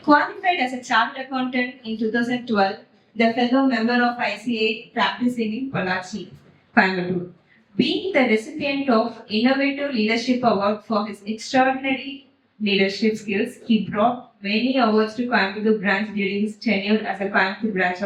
Qualified as a chartered accountant in 2012, the fellow member of ICA practicing in Pollachi, Coimbatore. Being the recipient of Innovative Leadership Award for his extraordinary leadership skills, he brought many awards to Coimbatore branch during his tenure as a Coimbatore branch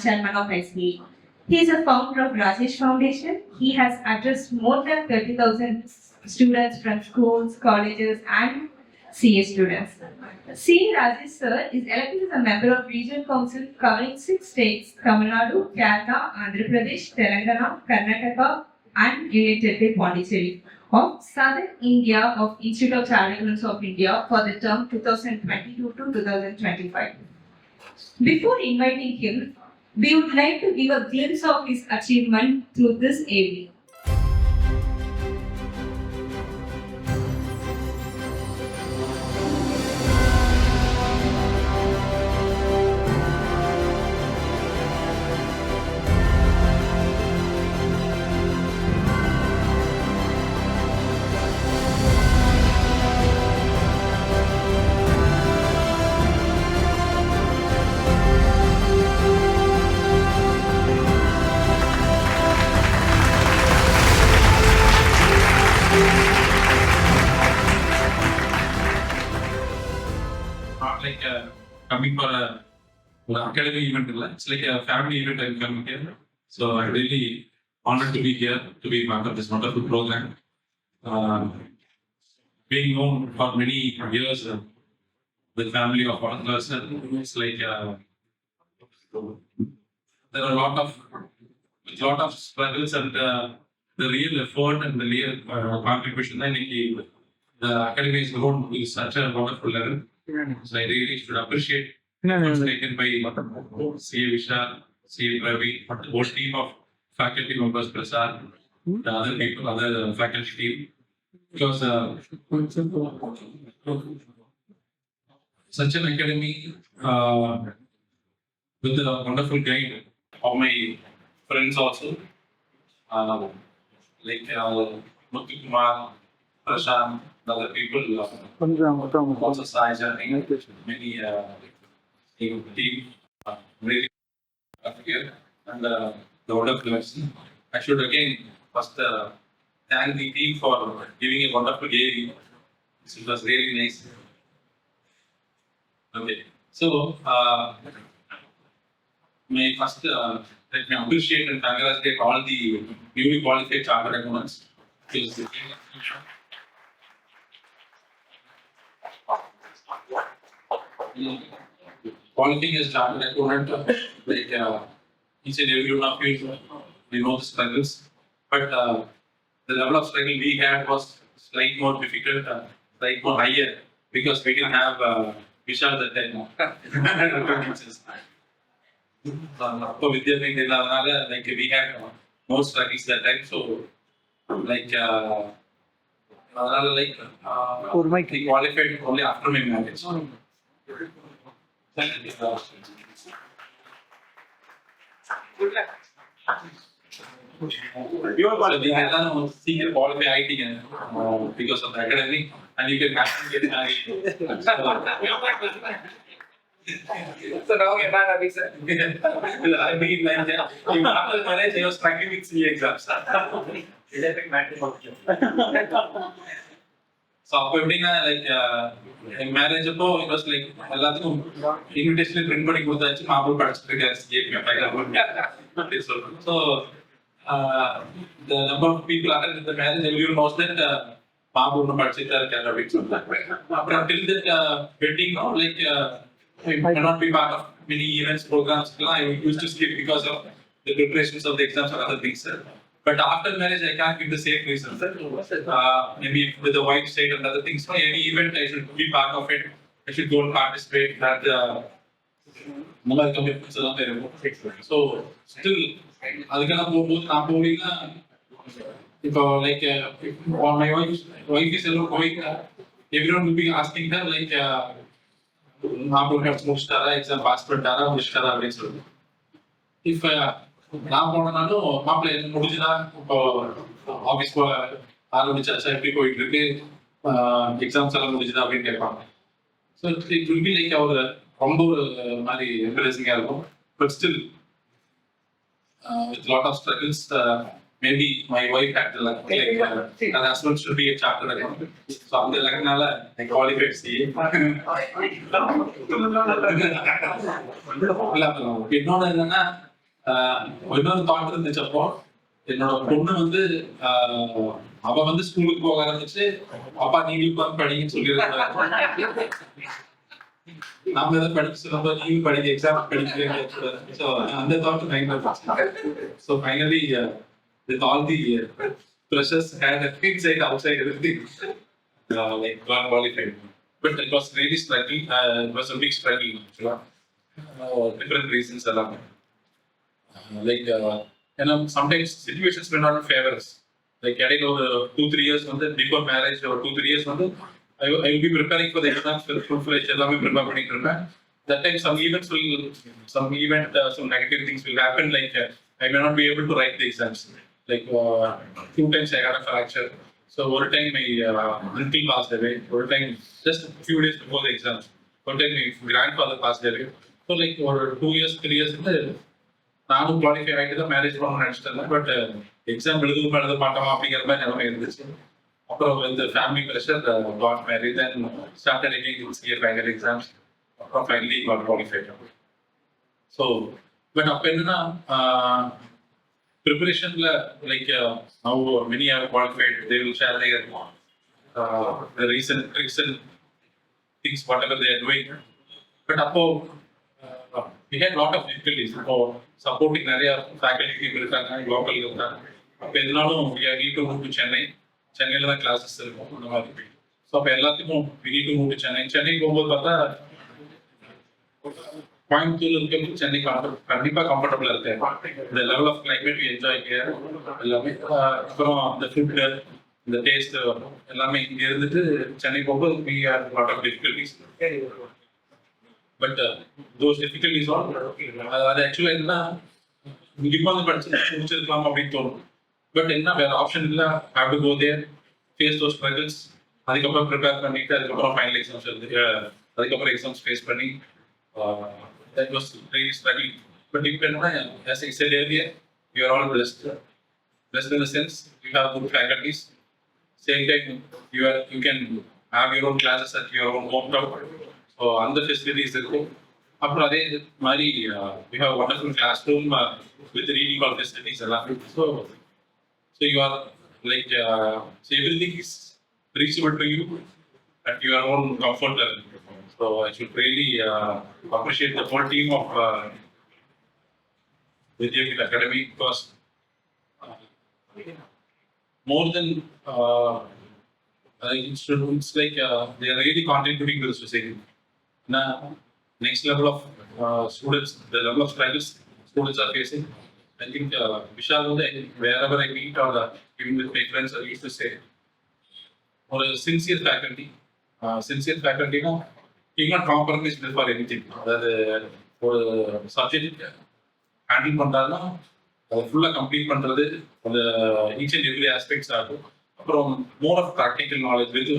chairman of ICA. He is a founder of Rajesh Foundation. He has addressed more than 30,000 students from schools, colleges, and CA students. CA Rajesh Sir is elected as a member of Regional Council covering 6 states: Tamil Nadu, Kerala, Andhra Pradesh, Telangana, Karnataka, and Union Territory Pondicherry of Southern India of Institute of Chartered Accountants of India for the term 2022 to 2025. Before inviting him, we would like to give a glimpse of his achievement through this AV. Not like coming for an academy event, it's like a family event. I'm coming here, so I'm really honored to be here to be part of this wonderful program. Being known for many years, the family of one person, it's like there are a lot of struggles and the real effort and the real contribution that the academy is grown to such a wonderful level. So I really should appreciate efforts taken by CA Vishal, CA Ravi, the whole team of faculty members, Prasad, the other people, other faculty team. Because such an academy with a wonderful guide of my friends also, like Muthu Kumar, Prashant, the other people also Saja, many team really here and the wonderful lesson. I should again first thank the team for giving a wonderful game. It was really nice. Okay, so may first let me appreciate and congratulate all the newly qualified chartered accountants. Qualifying as chartered accountant, like each and every one of you, we know the struggles, but the level of struggle we had was slightly more difficult, slightly more higher, because we didn't have Vishal that time. So Vidhya Peeth Academy, like we had more struggles that time, so like we qualified only after my marriage. You are the Helena senior qualified IT because of the academy, and you can actually get married. So now you're not having sex. I mean, like, after marriage, I was struggling with CA exams. So, like, marriage, it was like, invitation print body good that's Mabu participants gave me a so the number of people attended the marriage, everyone knows that Mabu no participant until that wedding, no, like I cannot be part of many events, programs. I used to skip because of the preparations of the exams and other things. But after marriage, I can't give the same reason. Maybe with the wife state and other things. So any event, I should be part of it. I should go and participate. That so still, if like my wife is going, everyone will be asking her like. Exam passport if நான் போனாலும் மாப்பிள்ளை முடிஞ்சுதான் இப்போ office ஆரம்பிச்சாச்சா எப்படி போயிட்டு இருக்கு exams எல்லாம் முடிஞ்சுதா அப்படின்னு கேட்பாங்க so it will be like அவர் ரொம்ப ஒரு மாதிரி எம்பரேசிங்காக இருக்கும். But still with lot of struggles maybe my wife had to like her husband should be a chartered accountant. So அந்த லக்னால I qualified CA. என்னோட என்னன்னா இன்னொரு தாட் இருந்துச்சப்போ என்னோட பொண்ணு வந்து அவ வந்து ஸ்கூலுக்கு போக ஆரம்பிச்சு அப்பா நீங்களும் வந்து படிங்கன்னு சொல்லியிருந்தாங்க. நாம ஏதாவது படிக்க சொல்லும்போது நீங்க படிக்க எக்ஸாம் படிக்கிறீங்க. ஸோ அந்த thought so finally with all the pressures and inside, outside, everything, like got qualified. But it was really struggling. It was a big struggle. Different reasons along. Like sometimes situations may not favor us. Like getting over 2-3 years before marriage or 2-3 years I will be preparing for the exams full-fledged. That time some negative things will happen. Like I may not be able to write the exams. Like 2 times I had a fracture. So one time my uncle passed away. One time just a few days before the exams. One time my grandfather passed away. So like for 2 years, 3 years, நானும் qualify ஆகிட்டு தான் marriage பண்ணணும்னு நினச்சிட்டேன். But exam எழுத மாட்டோம் அப்படிங்கிற மாதிரி நிலைமை இருந்துச்சு. அப்புறம் இந்த family pressure got married then started again CA final exams. அப்புறம் finally got qualified. So but அப்போ என்னன்னா preparation like how many are qualified, they will share their the recent things whatever they are doing. But we had lot of difficulties for supporting area faculty people irukanga local irukanga. அப்ப எதனாலும் we need to move to சென்னையில தான் classes இருக்கும் அந்த மாதிரி. So அப்போ எல்லாத்துக்கும் we need to move to Chennai போகும்போது பார்த்தா கோயம்புத்தூர்ல இருக்கிறது சென்னை கண்டிப்பா கம்ஃபர்டபுளா இருக்கு. இந்த லெவல் ஆஃப் கிளைமேட் என்ஜாய் எல்லாமே. அப்புறம் இந்த ஃபுட் இந்த டேஸ்ட் எல்லாமே இங்க இருந்துட்டு சென்னை போகும்போது we had a lot of difficulties. But those difficulties அது ஆக்சுவலா என்ன இங்க வந்து படிச்சு முடிச்சிருக்கலாம் அப்படின்னு தோணும். பட் என்ன வேற ஆப்ஷன் இல்லை. Have to go there, face those struggles. அதுக்கப்புறம் ப்ரிப்பேர் பண்ணிட்டு அதுக்கப்புறம் ஃபைனல் எக்ஸாம்ஸ் எழுதி அதுக்கப்புறம் எக்ஸாம்ஸ் ஃபேஸ் பண்ணி that was really struggling. But as I said earlier, you are all blessed. Blessed in the sense you have good faculties. Same time you can have your own classes at your own hometown. So under facilities இருக்கும். அப்புறம் அதே மாதிரி we have a wonderful classroom with reading all facilities எல்லாம். So you are like so everything is reachable to you at your own comfort level. So I should really appreciate the whole team of Vidhya Peeth Academy because more than it's like they are really contributing to the society. Now, next level of students, the level of struggles students are facing. I think Vishal, wherever I meet or even with my friends, I used to say, or a sincere faculty now. You cannot compromise for anything. அதாவது ஒரு subject handle பண்ணுறாருன்னா அதை ஃபுல்லாக complete பண்ணுறது அந்த each and every aspects ஆகும். அப்புறம் more of practical knowledge with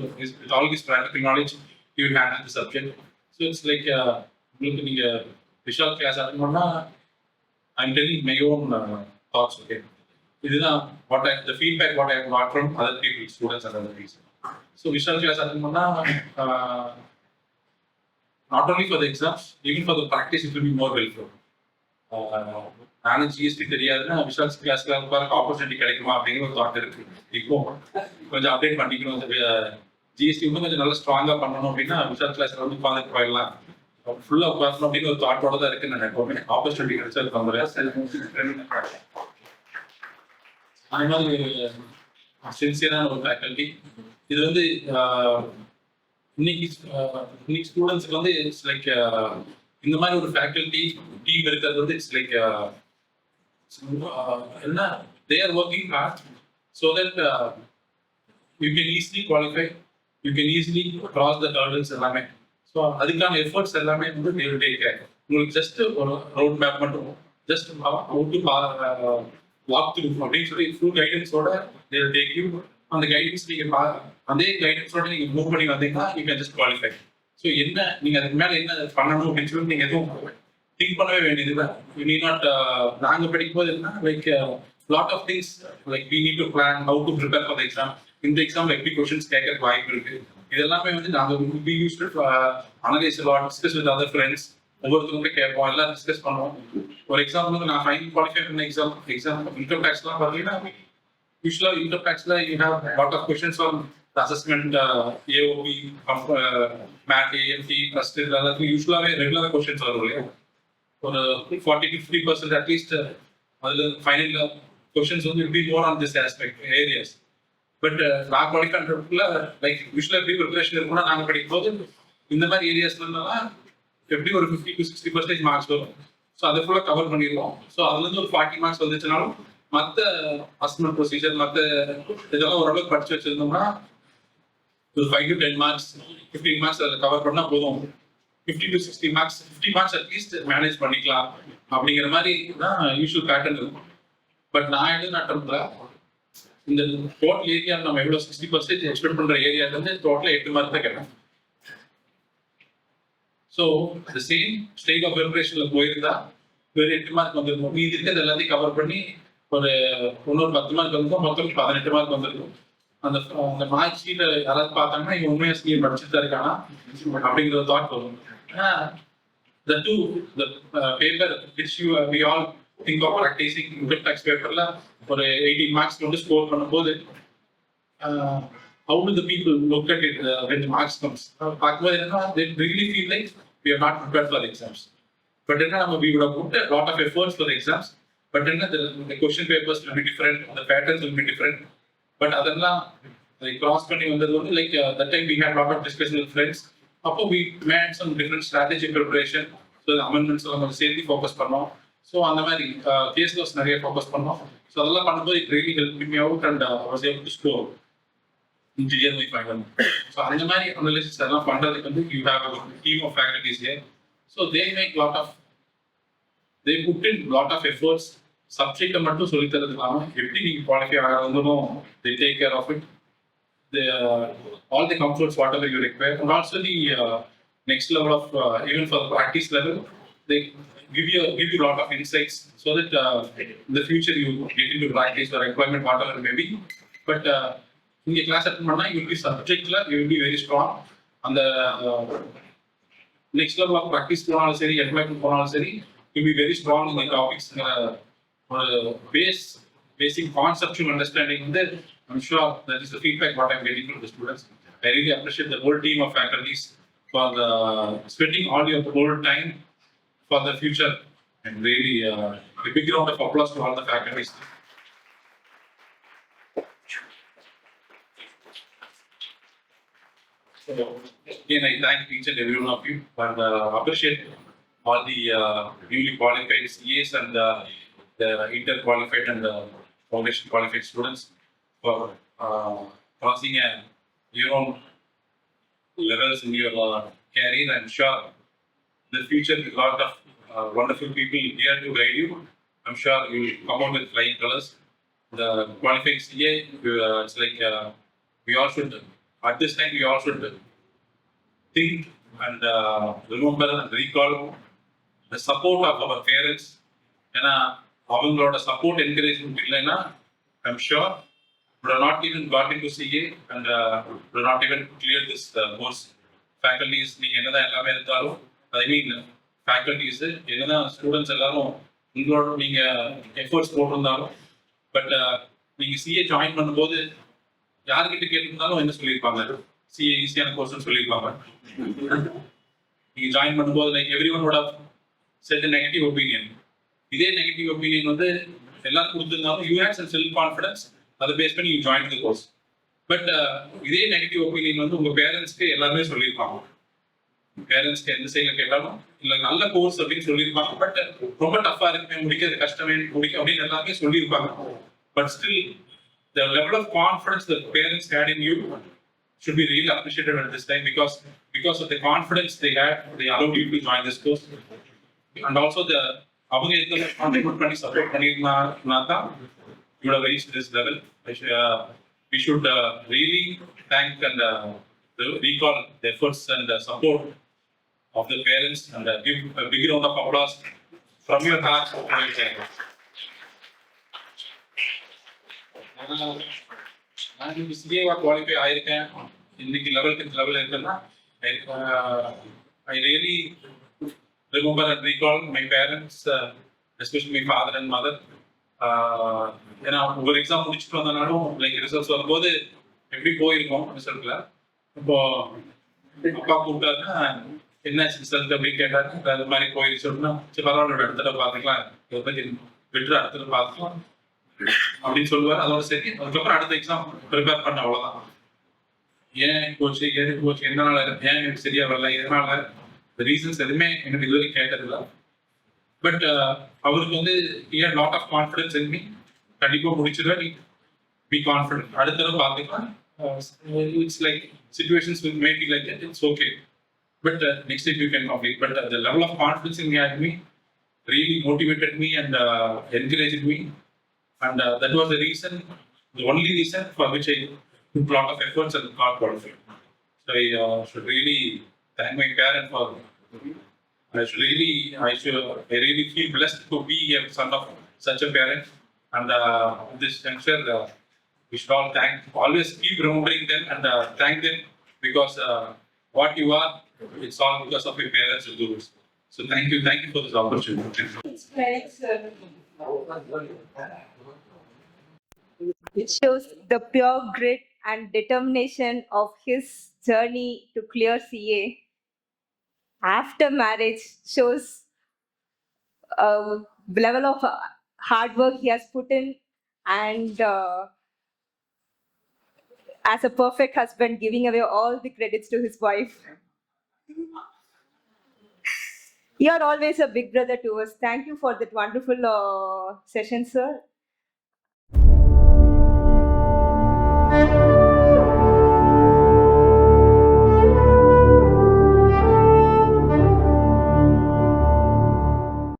all this practical knowledge you will handle the subject. So it's like உங்களுக்கு நீங்கள் விஷால் கிளாஸ் அட்டெண்ட் பண்ணால் I am telling my own thoughts. Okay, இதுதான் the feedback what I have got from other people, students and other people. So Vishal class attend பண்ணால் not only for the exams, even for the practice, it will be more helpful. நானும் GST தெரியாதுன்னா விஷால் கிளாஸ்ல opportunity கிடைக்குமா அப்படிங்கிற ஒரு thought இருக்கு. இப்போ கொஞ்சம் அப்டேட் பண்ணிக்கணும். ஜிஎஸ்டி வந்து கொஞ்சம் நல்லா ஸ்ட்ராங்கா பண்ணணும் அப்படின்னா விஷால் கிளாஸ்ல வந்து உட்காந்துட்டு போயிடலாம். ஃபுல்லா உட்காரணும் அப்படின்னு ஒரு தாட்டோட தான் இருக்கு. நான் எப்பவுமே ஆப்பர்ச்சுனிட்டி கிடைச்சா அந்த மாதிரி சின்சியரான ஒரு ஃபேக்கல்டி. இது வந்து இன்னைக்கு ஸ்டூடெண்ட்ஸ்க்கு வந்து இட்ஸ் லைக் இந்த மாதிரி ஒரு ஃபேக்கல்டி டீம் இருக்கிறது வந்து இட்ஸ் லைக் என்ன they are working hard so that you can easily qualify, you can easily cross the hurdles எல்லாமே. ஸோ அதுக்கான எஃபர்ட்ஸ் எல்லாமே வந்து they will take care. உங்களுக்கு ஜஸ்ட் ஒரு ரோட் மேப் மட்டும் ஜஸ்ட் வாக் த்ரூ அப்படின்னு சொல்லி ஃபுல் கைடன்ஸோட they will take you. அந்த கைடன்ஸ் நீங்க அதே கைடன்ஸோட நீங்க மூவ் பண்ணி வந்தீங்கன்னா you can just qualify. So என்ன நீங்கள் அதுக்கு மேலே என்ன பண்ணணும் அப்படின்னு சொல்லி நீங்கள் எதுவும் திங்க் பண்ணவே வேண்டியது இல்லை. You need not. நாங்கள் படிக்கும்போது என்ன like lot of things like we need to plan how to prepare for the exam. இந்த எக்ஸாமில் எப்படி கொஷின்ஸ் கேட்கறதுக்கு வாய்ப்பு இருக்கு. இதெல்லாமே வந்து நாங்கள் we use to analyse lot, discuss with other friends. ஒவ்வொருத்தவங்க கேட்போம், எல்லாம் டிஸ்கஸ் பண்ணுவோம். ஒரு எக்ஸாம்பிள் வந்து நான் ஃபைனல் குவாலிஃபை பண்ண எக்ஸாம் இன்கம் டேக்ஸ்லாம் பார்த்தீங்கன்னா யூஸ்வலாக இன்கம் டேக்ஸில் you have lot of questions on assessment, AOP, MAT, AMT, first எல்லாத்துக்கும் யூஸ்வலாகவே ரெகுலராக கொஷின்ஸ் வரும் இல்லையா. ஒரு 40-50% அட்லீஸ்ட் அதில் ஃபைனல் கொஷின்ஸ் வந்து be more on this aspect areas. But நான் குவாலிஃபை பண்ணுறதுக்குள்ள லைக் யூஸ்வலாக எப்படி ப்ரிப்பரேஷன் இருக்குன்னா நாங்கள் படிக்கும்போது இந்த மாதிரி ஏரியாஸ்லாம் எப்படி ஒரு 50-60% மார்க்ஸ் வரும். ஸோ அதை ஃபுல்லாக கவர் பண்ணிடுவோம். ஸோ அதுலேருந்து ஒரு 40 மார்க்ஸ் வந்துச்சுனாலும் மற்ற அசஸ்மெண்ட் ப்ரொசீஜர் மற்ற இதெல்லாம் ஓரளவுக்கு படிச்சு வச்சிருந்தோம்னா ஒரு 5 to 10 மார்க்ஸ் 15 மார்க்ஸ் அதில் கவர் பண்ணால் போதும். 50-60 மார்க்ஸ் 50 மார்க்ஸ் அட்லீஸ்ட் மேனேஜ் பண்ணிக்கலாம் அப்படிங்கிற மாதிரி தான் யூஸ்வல் பேட்டர்ன் இருக்கும். பட் நான் எழுதின அட்டம்ப்ட்ல இந்த டோட்டல் ஏரியா நம்ம எவ்வளோ 60% எக்ஸ்பெக்ட் பண்ணுற ஏரியாலேருந்து டோட்டலாக 8 மார்க் தான் கேட்டேன். So the same state of ப்ரிப்பரேஷனில் போயிருந்தா ஒரு 8 மார்க் வந்துருக்கும். மீதி இருக்கிறது எல்லாத்தையும் கவர் பண்ணி ஒரு இன்னொரு 10 மார்க் வந்துருக்கும். மொத்தம் 18 மார்க் வந்துருக்கும். அந்த மார்க் ஷீட்டை யாராவது பார்த்தாங்கன்னா இவங்க உண்மையாக சிஏ படிச்சுட்டு தான் இருக்கானா அப்படிங்கிற தாட் வரும். The paper which we all think of practicing income tax paperல ஒரு 18 மார்க்ஸ் வந்து ஸ்கோர் பண்ணும்போது how do the people look at it when the marks comes? பார்க்கும்போது என்னன்னா they really feel like we are not prepared for the exams. But then we would have put a lot of efforts for the exams. But then the question papers will be different, the patterns will be different. But அதெல்லாம் cross பண்ணி வந்தது வந்து like that time we had a lot of discussion with friends. அப்போ we made some different strategy preparation. So the amendments நம்ம சேர்த்து focus பண்ணோம். So அந்த மாதிரி கேஸ் லாஸ் நிறைய ஃபோக்கஸ் பண்ணோம். ஸோ அதெல்லாம் பண்ணும்போது it really helped me out and I was able to score engineer my final. So அந்த மாதிரி அனாலிசிஸ் எல்லாம் பண்றதுக்கு வந்து you have a team of faculties here. So they put in lot of efforts. சப்ஜெக்டை மட்டும் சொல்லி தரது இல்லாமல் எப்படி நீங்கள் qualify ஆகிறதும் they take care of it. All the comforts whatever you require, and also the next level of even for the practice level they give you a lot of insights so that in the future you get into practice or employment whatever it may be. But in the class attend பண்ணா you will be subjectல you will be very strong. அந்த next level of practice போனாலும் சரி employment போனாலும் சரி you will be very strong in the topics. Basic conceptual understanding வந்து I'm sure that is the feedback what I'm getting from the students. I really appreciate the whole team of faculties for spending all your whole time for the future, and really a big round of applause to all the faculties. So again, I thank each and every one of you and appreciate all the newly qualified CAs and the inter-qualified and foundation qualified students for crossing your own levels in your career. I'm sure in the future with a lot of wonderful people here to guide you. I'm sure you will come out with flying colors. The qualified CA, it's like we all should, at this time we all should think and remember and recall the support of our parents. ஏன்னா அவங்களோட support encouragement இல்லைன்னா I'm sure would have not even got into CA and would not even clear this course. Faculties, நீங்க என்னதான் எல்லாமே இருந்தாலும் I mean faculties என்னதான் students எல்லாரும் உங்களோட நீங்க எஃபர்ட்ஸ் போட்டிருந்தாலும் பட் நீங்க CA ஜாயின் பண்ணும்போது யாருக்கிட்ட கேட்டிருந்தாலும் என்ன சொல்லியிருப்பாங்க, CA ஈஸியான கோர்ஸ்னு சொல்லியிருப்பாங்க. நீங்க ஜாயின் பண்ணும்போது like everyone would have said a negative opinion. இதே நெகட்டிவ் ஒப்பீனியன் வந்து எல்லாரும் கொடுத்துருந்தாலும் you had some self confidence, அதை பேஸ் பண்ணி you join the course. But இதே நெகட்டிவ் ஒப்பீனியன் வந்து உங்க பேரண்ட்ஸ்க்கு எல்லாருமே சொல்லியிருப்பாங்க. பேரண்ட்ஸ்க்கு எந்த சைடில் கேட்டாலும் இல்லை நல்ல கோர்ஸ் அப்படின்னு சொல்லியிருப்பாங்க. பட் ரொம்ப டஃப்பாக இருக்குமே, முடிக்கிறது கஷ்டமே முடிக்க அப்படின்னு எல்லாருமே சொல்லியிருப்பாங்க. But still the level of confidence the parents had in you should be really appreciated at this time because of the confidence they had, they allowed you to join this course. And also the அவங்க எந்த contribute பண்ணி support பண்ணியிருந்தா தான் you would have reached this level. We should really thank and recall the efforts and support of the parents and give a big round of applause from your heart. நான் சிஏவா qualify ஆயிருக்கேன் இன்னைக்கு level இருக்குன்னா I really remember and recall my parents especially my father and mother. ஏன்னா ஒரு exam முடிச்சுட்டு வந்தனாலும் like results வரும்போது எப்படி போயிருக்கோம் ரிசல்ட்ல. இப்போ அப்பா கூப்பிட்டாருன்னா என்ன ரிசல்ட் அப்படின்னு கேட்டாரு. அது மாதிரி போயிருச்சோம்னா சரி பரவாயில்ல அடுத்த பார்த்துக்கலாம் விட்டு அடுத்த பார்த்துக்கலாம் அப்படின்னு சொல்லுவார். அதோட சரி அதுக்கப்புறம் அடுத்த எக்ஸாம் ப்ரிப்பேர் பண்ண அவ்வளோதான். ஏன் கோச்சு ஏது கோச்சு எதனால ஏன் எனக்கு சரியா வரல எதனால ரீசன்ஸ் எதுவுமே எனக்கு இது வரைக்கும் கேட்டதில்லை. பட் அவருக்கு வந்து lot of confidence in me. கண்டிப்பாக முடிச்சிடுவேன், நீ பி கான்ஃபிடன்ட், அடுத்த தடவை பார்த்துக்கலாம். It's like situations will make it like that, it's okay. But next time you can complete. But the level of confidence in me really motivated me and encouraged me. And that was the reason, the only reason for which I took a lot of efforts and got qualified. So I should really thank my parents for. I really feel blessed to be a son of such a parent. And this juncture, we should all always keep remembering them and thank them because what you are, it's all because of your parents and gurus. So thank you for this opportunity. It shows the pure grit and determination of his journey to clear CA. After marriage shows a level of hard work he has put in, and as a perfect husband, giving away all the credits to his wife. You are always a big brother to us. Thank you for that wonderful session, sir.